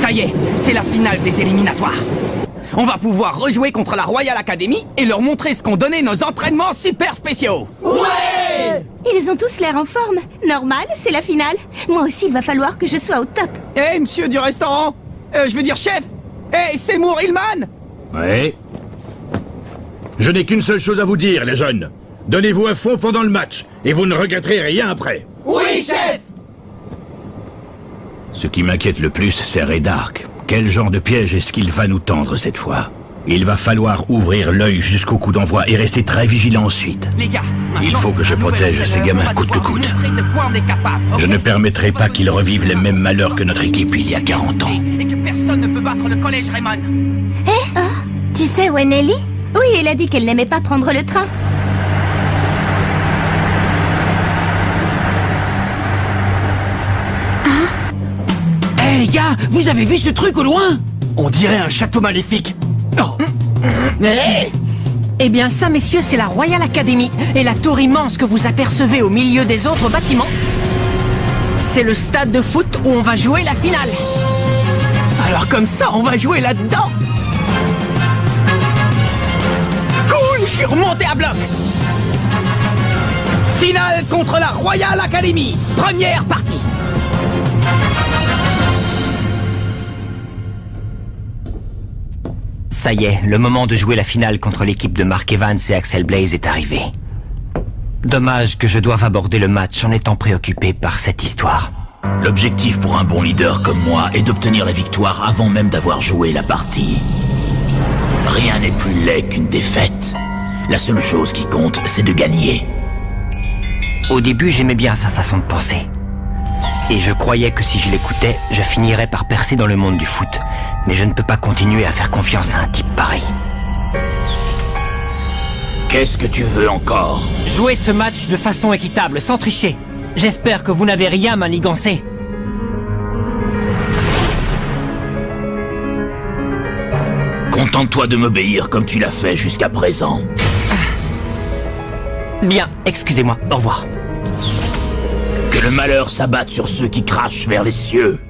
Ça y est, c'est la finale des éliminatoires. On va pouvoir rejouer contre la Royal Academy et leur montrer ce qu'ont donné nos entraînements super spéciaux. Ouais! Ils ont tous l'air en forme. Normal, c'est la finale. Moi aussi, il va falloir que je sois au top. Eh, monsieur du restaurant, je veux dire chef. Eh, Seymour Hillman. Ouais. Je n'ai qu'une seule chose à vous dire, les jeunes. Donnez-vous à fond pendant le match, et vous ne regretterez rien après. Oui, chef. Ce qui m'inquiète le plus, c'est Redark. Quel genre de piège est-ce qu'il va nous tendre cette fois? Il va falloir ouvrir l'œil jusqu'au coup d'envoi et rester très vigilant ensuite. Les gars, il faut que je protège ces gamins coûte que coûte. Je ne permettrai pas qu'ils revivent les mêmes malheurs que notre équipe il y a 40 ans. Et que personne ne peut battre le collège Raymond. Tu sais où est Nelly? Oui, elle a dit qu'elle n'aimait pas prendre le train. Eh les gars, vous avez vu ce truc au loin? On dirait un château maléfique. Oh. Hey! Eh bien ça, messieurs, c'est la Royal Academy. Et la tour immense que vous apercevez au milieu des autres bâtiments, c'est le stade de foot où on va jouer la finale. Alors comme ça, on va jouer là-dedans. Cool, je suis remonté à bloc. Finale contre la Royal Academy. Première partie. Ça y est, le moment de jouer la finale contre l'équipe de Mark Evans et Axel Blaze est arrivé. Dommage que je doive aborder le match en étant préoccupé par cette histoire. L'objectif pour un bon leader comme moi est d'obtenir la victoire avant même d'avoir joué la partie. Rien n'est plus laid qu'une défaite. La seule chose qui compte, c'est de gagner. Au début, j'aimais bien sa façon de penser. Et je croyais que si je l'écoutais, je finirais par percer dans le monde du foot. Mais je ne peux pas continuer à faire confiance à un type pareil. Qu'est-ce que tu veux encore? Jouer ce match de façon équitable, sans tricher. J'espère que vous n'avez rien manigancé. Contente-toi de m'obéir comme tu l'as fait jusqu'à présent. Bien, excusez-moi, au revoir. Que le malheur s'abatte sur ceux qui crachent vers les cieux.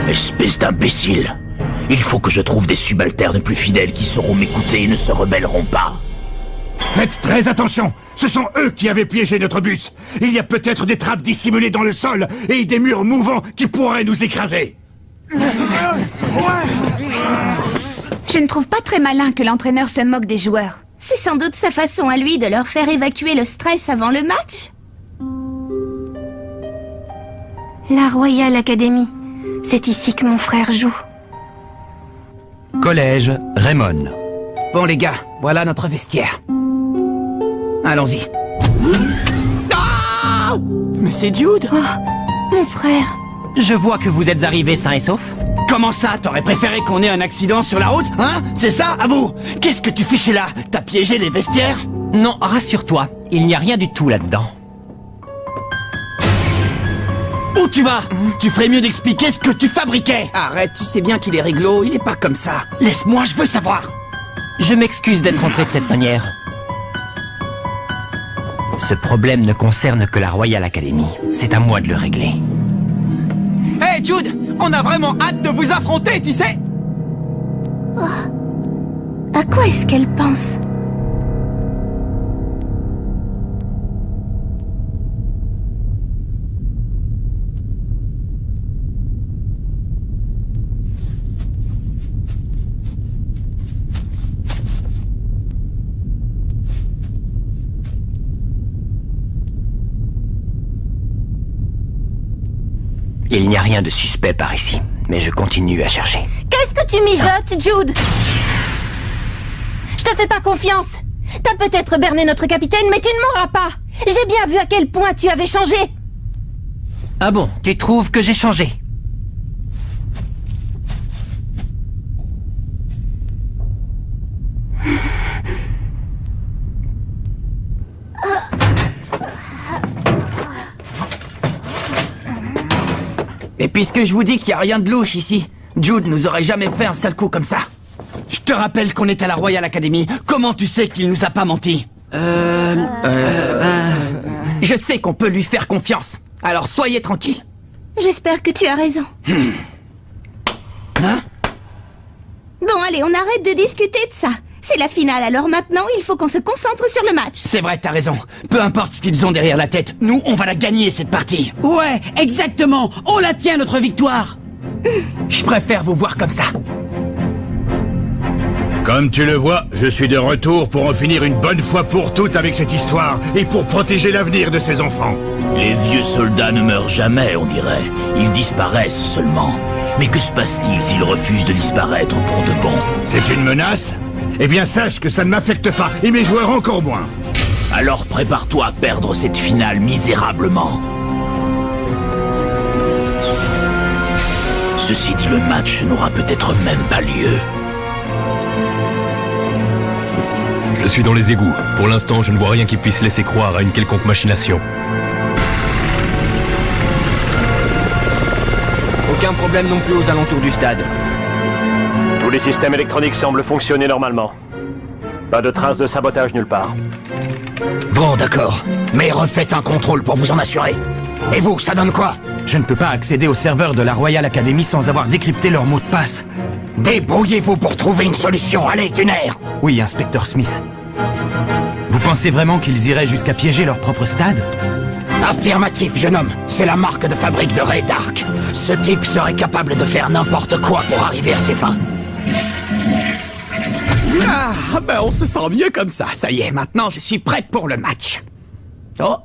Espèce d'imbécile. Il faut que je trouve des subalternes plus fidèles qui sauront m'écouter et ne se rebelleront pas. Faites très attention. Ce sont eux qui avaient piégé notre bus. Il y a peut-être des trappes dissimulées dans le sol et des murs mouvants qui pourraient nous écraser. Je ne trouve pas très malin que l'entraîneur se moque des joueurs. C'est sans doute sa façon à lui de leur faire évacuer le stress avant le match. La Royal Academy. C'est ici que mon frère joue. Collège Raymond. Bon les gars, voilà notre vestiaire. Allons-y. Ah! Mais c'est Jude! Oh, mon frère. Je vois que vous êtes arrivés sains et saufs. Comment ça? T'aurais préféré qu'on ait un accident sur la route? Hein? C'est ça, à vous? Qu'est-ce que tu fichais là? T'as piégé les vestiaires? Non, rassure-toi, il n'y a rien du tout là-dedans. Où tu vas? Tu ferais mieux d'expliquer ce que tu fabriquais. Arrête, tu sais bien qu'il est réglo, il est pas comme ça. Laisse-moi, je veux savoir. Je m'excuse d'être entré de cette manière. Ce problème ne concerne que la Royal Academy. C'est à moi de le régler. Hey Jude, on a vraiment hâte de vous affronter, tu sais. Oh. À quoi est-ce qu'elle pense? Il n'y a rien de suspect par ici, mais je continue à chercher. Qu'est-ce que tu mijotes, Jude? Je te fais pas confiance. T'as peut-être berné notre capitaine, mais tu ne m'auras pas. J'ai bien vu à quel point tu avais changé. Ah bon, tu trouves que j'ai changé? Et puisque je vous dis qu'il n'y a rien de louche ici, Jude nous aurait jamais fait un sale coup comme ça. Je te rappelle qu'on est à la Royal Academy. Comment tu sais qu'il nous a pas menti? Je sais qu'on peut lui faire confiance. Alors soyez tranquille. J'espère que tu as raison. Hein? Bon, allez, on arrête de discuter de ça. C'est la finale, alors maintenant, il faut qu'on se concentre sur le match. C'est vrai, t'as raison. Peu importe ce qu'ils ont derrière la tête, nous, on va la gagner, cette partie. Ouais, exactement. On la tient, notre victoire. Je préfère vous voir comme ça. Comme tu le vois, je suis de retour pour en finir une bonne fois pour toutes avec cette histoire et pour protéger l'avenir de ces enfants. Les vieux soldats ne meurent jamais, on dirait. Ils disparaissent seulement. Mais que se passe-t-il s'ils refusent de disparaître pour de bon? C'est une menace? Eh bien sache que ça ne m'affecte pas, et mes joueurs encore moins. Alors prépare-toi à perdre cette finale misérablement. Ceci dit, le match n'aura peut-être même pas lieu. Je suis dans les égouts. Pour l'instant, je ne vois rien qui puisse laisser croire à une quelconque machination. Aucun problème non plus aux alentours du stade. Tous les systèmes électroniques semblent fonctionner normalement. Pas de traces de sabotage nulle part. Bon, d'accord. Mais refaites un contrôle pour vous en assurer. Et vous, ça donne quoi? Je ne peux pas accéder au serveur de la Royal Academy sans avoir décrypté leur mot de passe. Débrouillez-vous pour trouver une solution. Allez, Tuner! Oui, inspecteur Smith. Vous pensez vraiment qu'ils iraient jusqu'à piéger leur propre stade? Affirmatif, jeune homme. C'est la marque de fabrique de Ray Dark. Ce type serait capable de faire n'importe quoi pour arriver à ses fins. Ah, ben on se sent mieux comme ça. Ça y est, maintenant je suis prêt pour le match. Oh,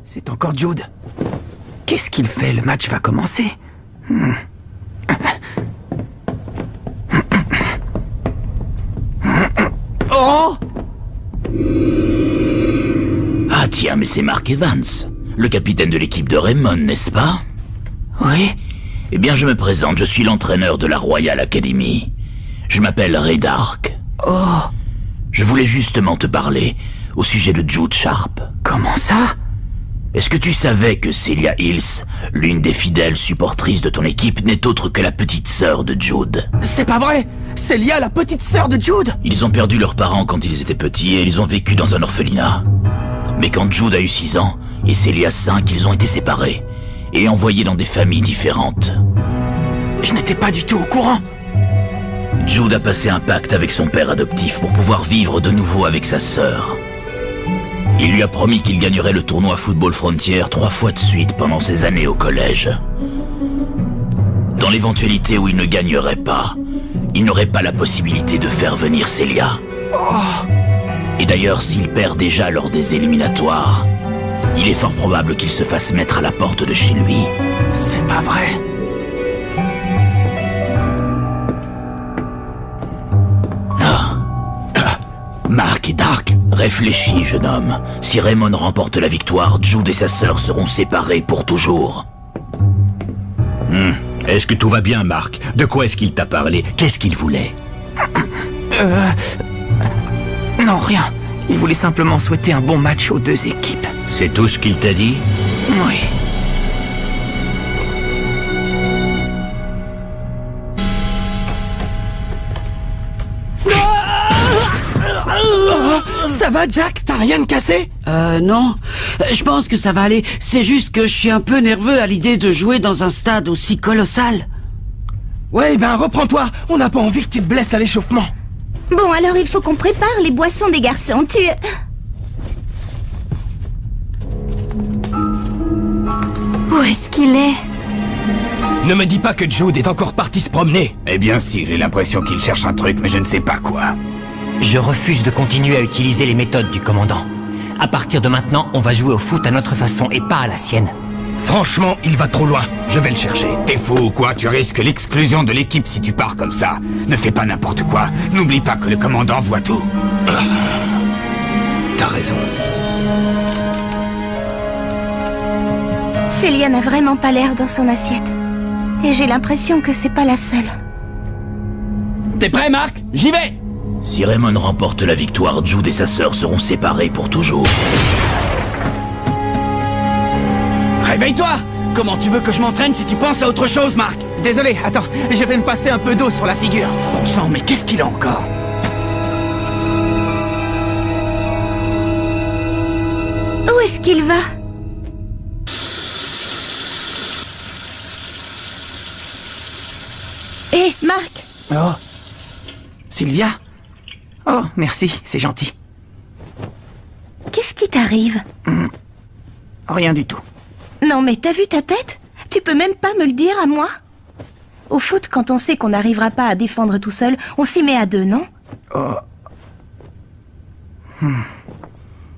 c'est encore Jude. Qu'est-ce qu'il fait? Le match va commencer. Oh! Ah tiens, mais c'est Mark Evans, le capitaine de l'équipe de Raymond, n'est-ce pas? Oui? Eh bien, je me présente, je suis l'entraîneur de la Royal Academy. Je m'appelle Ray Dark. Oh! Je voulais justement te parler au sujet de Jude Sharp. Comment ça? Est-ce que tu savais que Celia Hills, l'une des fidèles supportrices de ton équipe, n'est autre que la petite sœur de Jude? C'est pas vrai! Celia, la petite sœur de Jude! Ils ont perdu leurs parents quand ils étaient petits et ils ont vécu dans un orphelinat. Mais quand Jude a eu 6 ans et Celia 5, ils ont été séparés et envoyés dans des familles différentes. Je n'étais pas du tout au courant! Jude a passé un pacte avec son père adoptif pour pouvoir vivre de nouveau avec sa sœur. Il lui a promis qu'il gagnerait le tournoi Football Frontier 3 fois de suite pendant ses années au collège. Dans l'éventualité où il ne gagnerait pas, il n'aurait pas la possibilité de faire venir Celia. Et d'ailleurs, s'il perd déjà lors des éliminatoires, il est fort probable qu'il se fasse mettre à la porte de chez lui. C'est pas vrai. Mark et Dark, réfléchis, jeune homme. Si Raymond remporte la victoire, Jude et sa sœur seront séparés pour toujours. Est-ce que tout va bien, Mark? De quoi est-ce qu'il t'a parlé? Qu'est-ce qu'il voulait? Non, rien. Il voulait simplement souhaiter un bon match aux deux équipes. C'est tout ce qu'il t'a dit? Oui. Ça va, Jack? T'as rien de cassé? Non. Je pense que ça va aller. C'est juste que je suis un peu nerveux à l'idée de jouer dans un stade aussi colossal. Ouais, ben reprends-toi. On n'a pas envie que tu te blesses à l'échauffement. Bon, alors il faut qu'on prépare les boissons des garçons. Où est-ce qu'il est? Ne me dis pas que Jude est encore parti se promener. Eh bien si, j'ai l'impression qu'il cherche un truc, mais je ne sais pas quoi. Je refuse de continuer à utiliser les méthodes du commandant. À partir de maintenant, on va jouer au foot à notre façon et pas à la sienne. Franchement, il va trop loin. Je vais le chercher. T'es fou ou quoi? Tu risques l'exclusion de l'équipe si tu pars comme ça. Ne fais pas n'importe quoi. N'oublie pas que le commandant voit tout. T'as raison. Celia n'a vraiment pas l'air dans son assiette. Et j'ai l'impression que c'est pas la seule. T'es prêt, Marc? J'y vais! Si Raymond remporte la victoire, Jude et sa sœur seront séparés pour toujours. Réveille-toi! Comment tu veux que je m'entraîne si tu penses à autre chose, Marc? Désolé, attends, je vais me passer un peu d'eau sur la figure. Bon sang, mais qu'est-ce qu'il a encore? Où est-ce qu'il va? Hé, Marc! Oh. Sylvia? Oh, merci, c'est gentil. Qu'est-ce qui t'arrive? Rien du tout. Non, mais t'as vu ta tête? Tu peux même pas me le dire à moi? Au foot, quand on sait qu'on n'arrivera pas à défendre tout seul, on s'y met à deux, non? Oh.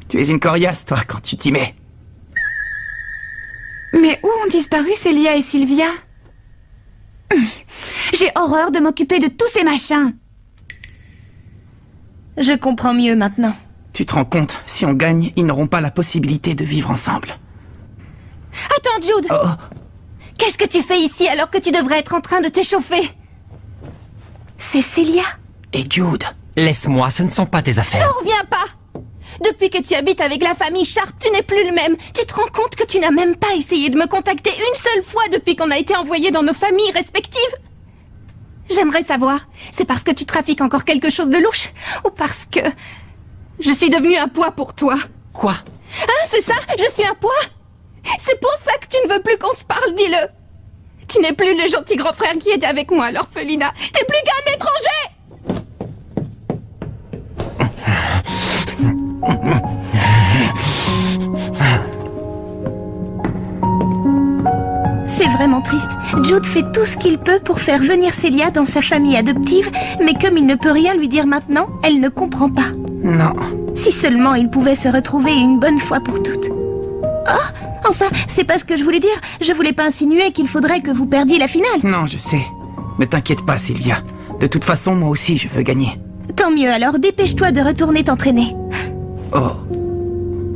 Tu es une coriace, toi, quand tu t'y mets. Mais où ont disparu Célia et Sylvia? J'ai horreur de m'occuper de tous ces machins. Je comprends mieux maintenant. Tu te rends compte, si on gagne, ils n'auront pas la possibilité de vivre ensemble. Attends, Jude! Oh. Qu'est-ce que tu fais ici alors que tu devrais être en train de t'échauffer? C'est Célia. Et Jude? Laisse-moi, ce ne sont pas tes affaires. J'en reviens pas! Depuis que tu habites avec la famille Sharp, tu n'es plus le même. Tu te rends compte que tu n'as même pas essayé de me contacter une seule fois depuis qu'on a été envoyés dans nos familles respectives? J'aimerais savoir, c'est parce que tu trafiques encore quelque chose de louche? Ou parce que je suis devenue un poids pour toi? Quoi? Hein, c'est ça? Je suis un poids? C'est pour ça que tu ne veux plus qu'on se parle, dis-le! Tu n'es plus le gentil grand frère qui était avec moi à l'orphelinat. T'es plus qu'un étranger! C'est vraiment triste. Jude fait tout ce qu'il peut pour faire venir Célia dans sa famille adoptive, mais comme il ne peut rien lui dire maintenant, elle ne comprend pas. Non. Si seulement il pouvait se retrouver une bonne fois pour toutes. Oh, enfin, c'est pas ce que je voulais dire. Je voulais pas insinuer qu'il faudrait que vous perdiez la finale. Non, je sais. Ne t'inquiète pas, Sylvia. De toute façon, moi aussi, je veux gagner. Tant mieux, alors dépêche-toi de retourner t'entraîner. Oh.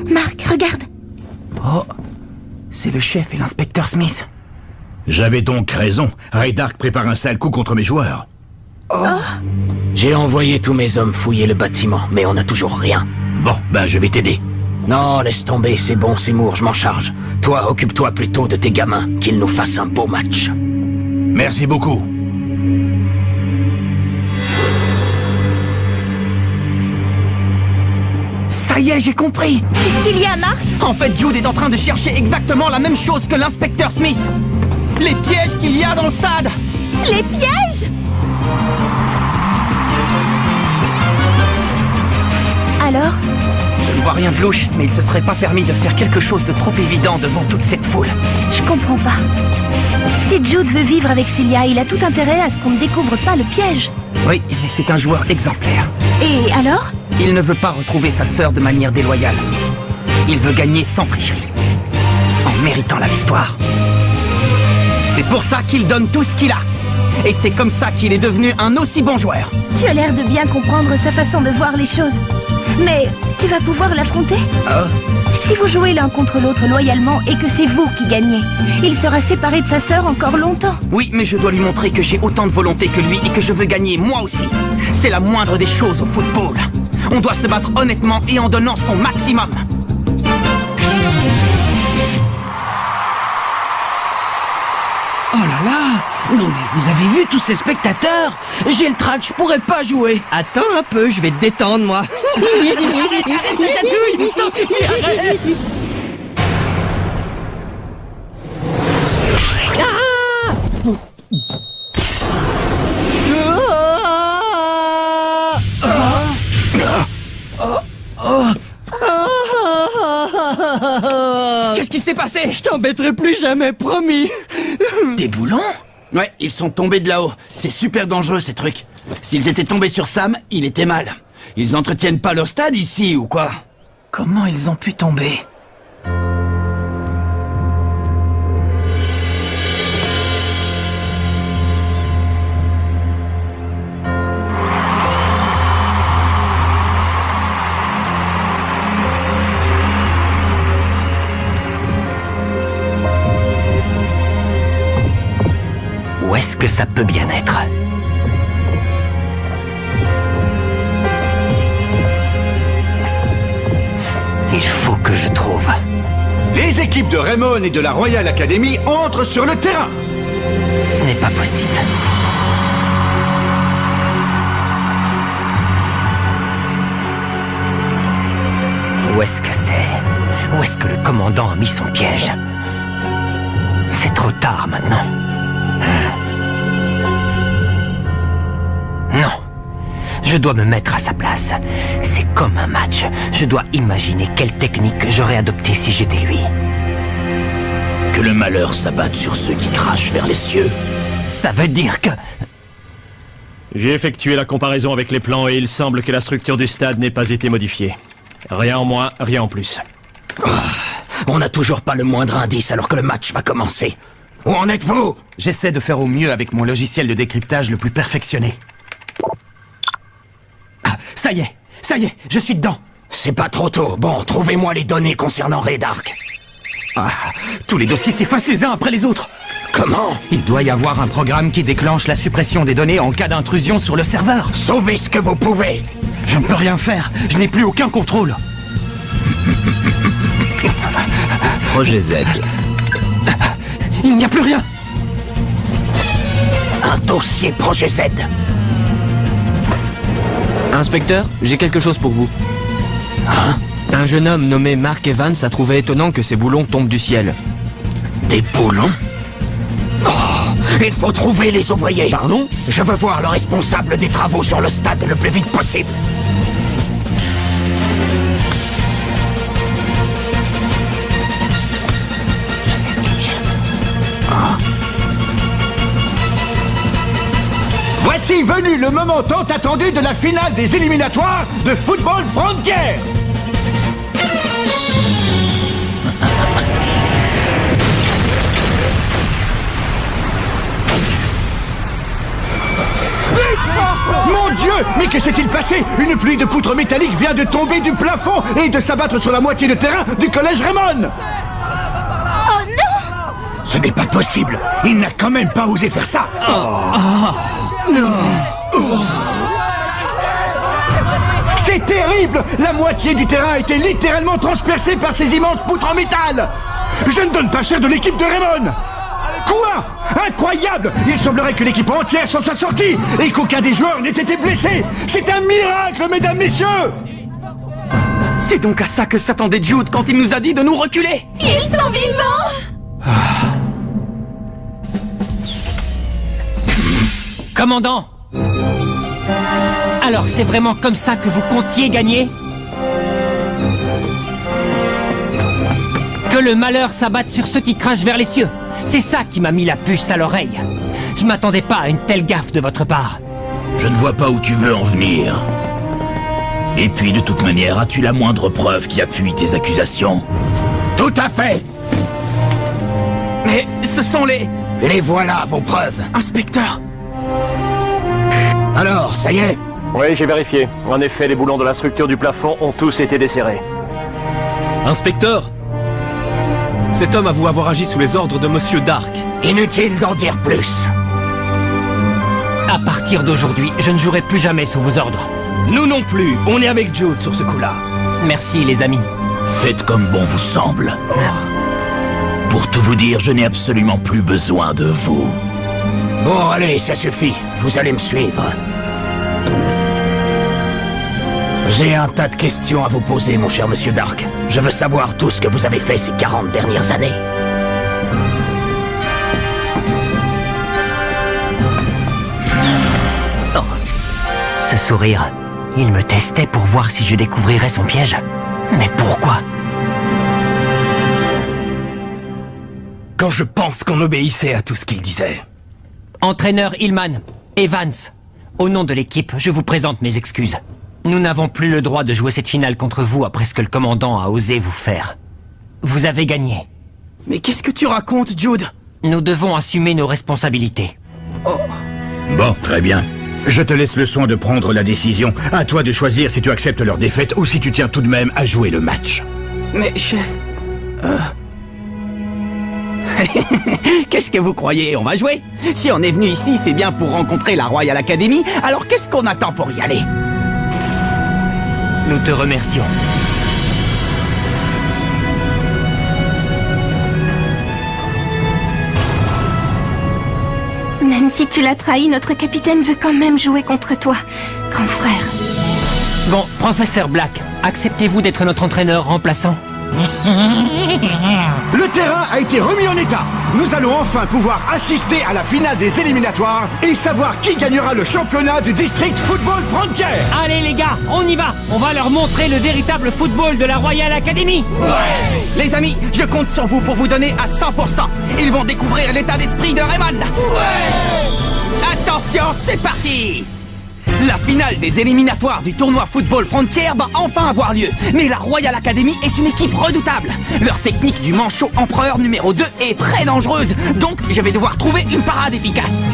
Marc, regarde. Oh. C'est le chef et l'inspecteur Smith. J'avais donc raison. Raydark prépare un sale coup contre mes joueurs. Oh. J'ai envoyé tous mes hommes fouiller le bâtiment, mais on n'a toujours rien. Bon, ben je vais t'aider. Non, laisse tomber, c'est bon, Seymour, je m'en charge. Toi, occupe-toi plutôt de tes gamins, qu'ils nous fassent un beau match. Merci beaucoup. Ça y est, j'ai compris. Qu'est-ce qu'il y a, Marc? En fait, Jude est en train de chercher exactement la même chose que l'inspecteur Smith. Les pièges qu'il y a dans le stade. Les pièges? Alors? Je ne vois rien de louche, mais il se serait pas permis de faire quelque chose de trop évident devant toute cette foule. Je comprends pas. Si Jude veut vivre avec Célia, il a tout intérêt à ce qu'on ne découvre pas le piège. Oui, mais c'est un joueur exemplaire. Et alors? Il ne veut pas retrouver sa sœur de manière déloyale. Il veut gagner sans tricherie, en méritant la victoire. C'est pour ça qu'il donne tout ce qu'il a. Et c'est comme ça qu'il est devenu un aussi bon joueur. Tu as l'air de bien comprendre sa façon de voir les choses. Mais tu vas pouvoir l'affronter? Si vous jouez l'un contre l'autre loyalement et que c'est vous qui gagnez, il sera séparé de sa sœur encore longtemps. Oui, mais je dois lui montrer que j'ai autant de volonté que lui et que je veux gagner moi aussi. C'est la moindre des choses au football. On doit se battre honnêtement et en donnant son maximum. Oh là là! Non mais vous avez vu tous ces spectateurs? J'ai le trac, je pourrais pas jouer. Attends un peu, je vais te détendre, moi. Ça chatouille! T'en fais plus, arrête! Qu'est-ce qui s'est passé? Je t'embêterai plus jamais, promis. Des boulons? Ouais, ils sont tombés de là-haut. C'est super dangereux, ces trucs. S'ils étaient tombés sur Sam, il était mal. Ils entretiennent pas leur stade ici, ou quoi? Comment ils ont pu tomber? Où est-ce que ça peut bien être? Il faut que je trouve. Les équipes de Raymond et de la Royal Academy entrent sur le terrain. Ce n'est pas possible. Où est-ce que c'est? Où est-ce que le commandant a mis son piège? C'est trop tard maintenant. Non. Je dois me mettre à sa place. C'est comme un match. Je dois imaginer quelle technique j'aurais adoptée si j'étais lui. Que le malheur s'abatte sur ceux qui crachent vers les cieux. Ça veut dire que... J'ai effectué la comparaison avec les plans et il semble que la structure du stade n'ait pas été modifiée. Rien en moins, rien en plus. On n'a toujours pas le moindre indice alors que le match va commencer. Où en êtes-vous? J'essaie de faire au mieux avec mon logiciel de décryptage le plus perfectionné. Ah, ça y est, je suis dedans. C'est pas trop tôt. Bon, trouvez-moi les données concernant Redark. Ah, tous les dossiers s'effacent les uns après les autres. Comment? Il doit y avoir un programme qui déclenche la suppression des données en cas d'intrusion sur le serveur. Sauvez ce que vous pouvez. Je ne peux rien faire, je n'ai plus aucun contrôle. Projet Z. Il n'y a plus rien. Un dossier Projet Z. Inspecteur, j'ai quelque chose pour vous. Hein? Un jeune homme nommé Mark Evans a trouvé étonnant que ces boulons tombent du ciel. Des boulons? Oh, il faut trouver les ouvriers. Pardon? Je veux voir le responsable des travaux sur le stade le plus vite possible. Je sais ce qu'il jette. Hein? Voici venu le moment tant attendu de la finale des éliminatoires de Football Frontier. Mon Dieu! Mais que s'est-il passé? Une pluie de poutres métalliques vient de tomber du plafond et de s'abattre sur la moitié de terrain du collège Raymond! Oh non! Ce n'est pas possible. Il n'a quand même pas osé faire ça. C'est terrible! La moitié du terrain a été littéralement transpercée par ces immenses poutres en métal! Je ne donne pas cher de l'équipe de Raymond! Quoi? Incroyable! Il semblerait que l'équipe entière s'en soit sortie et qu'aucun des joueurs n'ait été blessé! C'est un miracle, mesdames, messieurs! C'est donc à ça que s'attendait Jude quand il nous a dit de nous reculer! Ils sont vivants! Commandant! Alors c'est vraiment comme ça que vous comptiez gagner? Que le malheur s'abatte sur ceux qui crachent vers les cieux. C'est ça qui m'a mis la puce à l'oreille. Je m'attendais pas à une telle gaffe de votre part. Je ne vois pas où tu veux en venir. Et puis, de toute manière, as-tu la moindre preuve qui appuie tes accusations? Tout à fait. Mais ce sont les... Les voilà, vos preuves. Inspecteur! Alors, ça y est? Oui, j'ai vérifié. En effet, les boulons de la structure du plafond ont tous été desserrés. Inspecteur! Cet homme avoue avoir agi sous les ordres de Monsieur Dark. Inutile d'en dire plus. À partir d'aujourd'hui, je ne jouerai plus jamais sous vos ordres. Nous non plus, on est avec Jude sur ce coup-là. Merci les amis. Faites comme bon vous semble. Pour tout vous dire, je n'ai absolument plus besoin de vous. Bon, allez, ça suffit. Vous allez me suivre. J'ai un tas de questions à vous poser, mon cher Monsieur Dark. Je veux savoir tout ce que vous avez fait ces 40 dernières années. Oh. Ce sourire, il me testait pour voir si je découvrirais son piège. Mais pourquoi? Quand je pense qu'on obéissait à tout ce qu'il disait. Entraîneur Hillman, Evans, au nom de l'équipe, je vous présente mes excuses. Nous n'avons plus le droit de jouer cette finale contre vous après ce que le commandant a osé vous faire. Vous avez gagné. Mais qu'est-ce que tu racontes, Jude? Nous devons assumer nos responsabilités. Oh. Bon, très bien. Je te laisse le soin de prendre la décision. À toi de choisir si tu acceptes leur défaite ou si tu tiens tout de même à jouer le match. Mais, chef... Qu'est-ce que vous croyez? On va jouer? Si on est venu ici, c'est bien pour rencontrer la Royal Academy, alors qu'est-ce qu'on attend pour y aller? Nous te remercions. Même si tu l'as trahi, notre capitaine veut quand même jouer contre toi, grand frère. Bon, professeur Black, acceptez-vous d'être notre entraîneur remplaçant? Le terrain a été remis en état. Nous allons enfin pouvoir assister à la finale des éliminatoires et savoir qui gagnera le championnat du District Football Frontier. Allez les gars, on y va. On va leur montrer le véritable football de la Royal Academy. Ouais. Les amis, je compte sur vous pour vous donner à 100%. Ils vont découvrir l'état d'esprit de Raymond. Ouais. Attention, c'est parti. La finale des éliminatoires du tournoi Football Frontier va enfin avoir lieu. Mais la Royal Academy est une équipe redoutable. Leur technique du manchot empereur numéro 2 est très dangereuse. Donc je vais devoir trouver une parade efficace.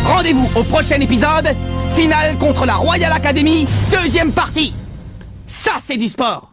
Rendez-vous au prochain épisode. Finale contre la Royal Academy, deuxième partie. Ça, c'est du sport.